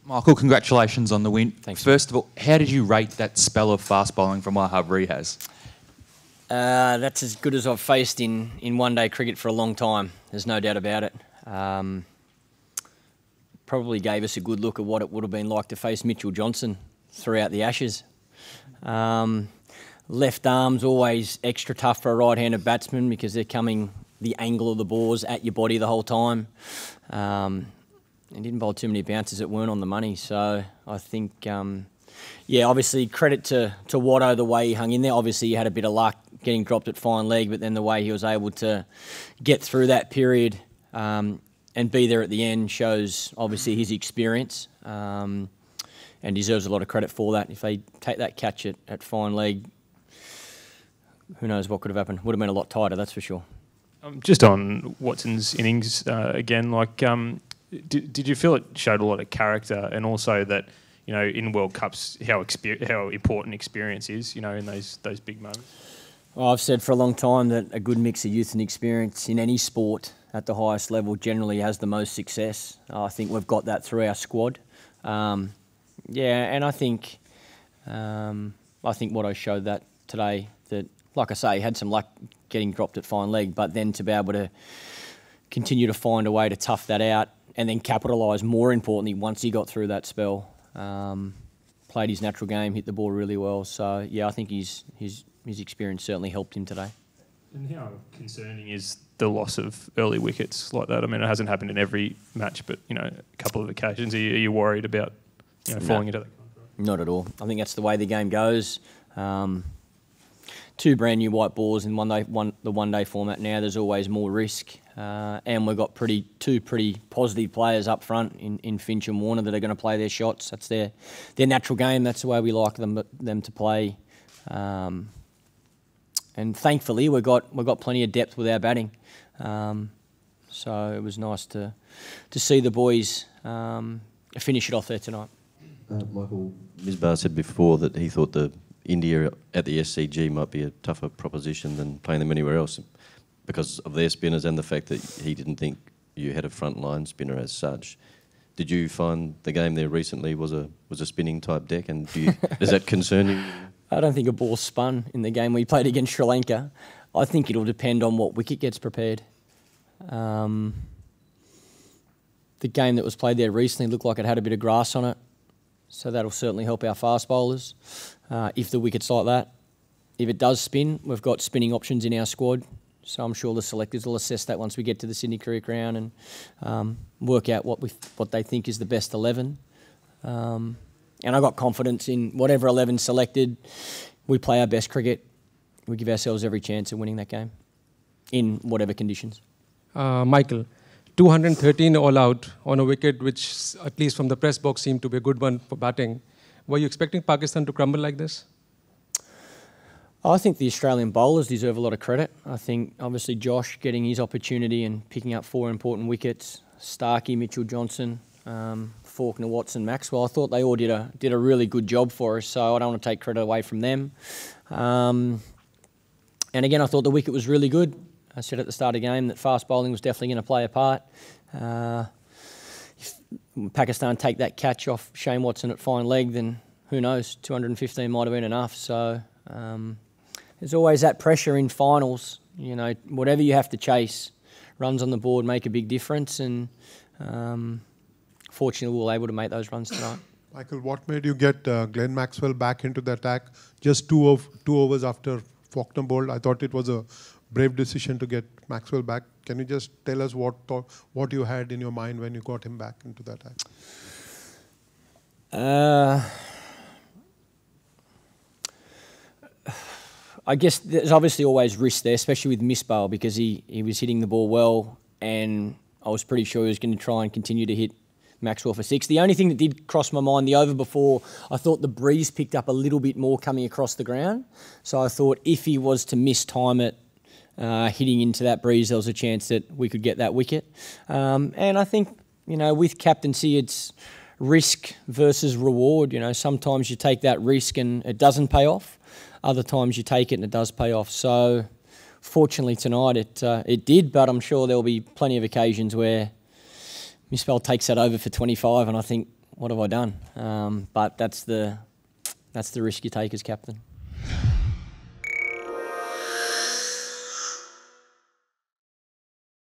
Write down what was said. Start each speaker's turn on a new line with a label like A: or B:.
A: Michael, congratulations on the win.
B: Thanks.
A: First of all, how did you rate that spell of fast bowling from Wahab Riaz?
B: That's as good as I've faced in one-day cricket for a long time. There's no doubt about it. Probably gave us a good look at what it would have been like to face Mitchell Johnson throughout the Ashes. Left arm's always extra tough for a right-handed batsman because they're coming the angle of the balls at your body the whole time. He didn't bowl too many bounces that weren't on the money. So I think, yeah, obviously credit to Watto the way he hung in there. Obviously he had a bit of luck getting dropped at fine leg, but then the way he was able to get through that period and be there at the end shows obviously his experience and deserves a lot of credit for that. If they take that catch at fine leg, who knows what could have happened. Would have been a lot tighter, that's for sure.
C: Just on Watson's innings again, like, did you feel it showed a lot of character, and also that, you know, in World Cups how important experience is, you know, in those big moments?
B: Well, I've said for a long time that a good mix of youth and experience in any sport at the highest level generally has the most success. I think we've got that through our squad. Yeah, and I think Watto showed that today. That, like I say, he had some luck getting dropped at fine leg, but then to be able to continue to find a way to tough that out and then capitalise, more importantly, once he got through that spell. Played his natural game, hit the ball really well. So, yeah, I think his experience certainly helped him today.
C: And how concerning is the loss of early wickets like that? I mean, it hasn't happened in every match, but, you know, a couple of occasions. Are you worried about, you know, falling into that?
B: Not at all. I think that's the way the game goes. Two brand new white balls in the one-day format now. There's always more risk, and we've got two pretty positive players up front in Finch and Warner that are going to play their shots. That's their natural game. That's the way we like them to play. And thankfully, we've got plenty of depth with our batting. So it was nice to see the boys finish it off there tonight.
D: Michael, Misbah said before that he thought the India at the SCG might be a tougher proposition than playing them anywhere else because of their spinners and the fact that he didn't think you had a front-line spinner as such. Did you find the game there recently was a spinning type deck, and does that concern you?
B: I don't think a ball spun in the game we played against Sri Lanka. I think it'll depend on what wicket gets prepared. The game that was played there recently looked like it had a bit of grass on it, so that'll certainly help our fast bowlers. If the wicket's like that. If it does spin, we've got spinning options in our squad, so I'm sure the selectors will assess that once we get to the Sydney Cricket Ground and work out what they think is the best 11. And I've got confidence in whatever 11 selected. We play our best cricket. We give ourselves every chance of winning that game in whatever conditions.
E: Michael, 213 all out on a wicket which, at least from the press box, seemed to be a good one for batting. Were you expecting Pakistan to crumble like this?
B: I think the Australian bowlers deserve a lot of credit. I think, obviously, Josh getting his opportunity and picking up 4 important wickets, Starkey, Mitchell Johnson, Faulkner, Watson, Maxwell. I thought they all did a really good job for us, so I don't want to take credit away from them. And again, I thought the wicket was really good. I said at the start of the game that fast bowling was definitely going to play a part. If Pakistan take that catch off Shane Watson at fine leg, then who knows, 215 might have been enough. So there's always that pressure in finals. You know, whatever you have to chase, runs on the board make a big difference, and fortunately we were able to make those runs tonight.
F: Michael, what made you get Glenn Maxwell back into the attack just two overs after Faulkner bowled? I thought it was a brave decision to get Maxwell back. Can you just tell us what you had in your mind when you got him back into the attack?
B: I guess there's obviously always risk there, especially with Misbah, because he was hitting the ball well, and I was pretty sure he was going to try and continue to hit Maxwell for 6. The only thing that did cross my mind, the over before, I thought the breeze picked up a little bit more coming across the ground. So I thought if he was to mistime it, hitting into that breeze, there was a chance that we could get that wicket. And I think, you know, with captaincy, it's risk versus reward. You know, sometimes you take that risk and it doesn't pay off. Other times you take it and it does pay off. So fortunately tonight it did, but I'm sure there'll be plenty of occasions where Misbah takes that over for 25, and I think what have I done? But that's the risk you take as captain.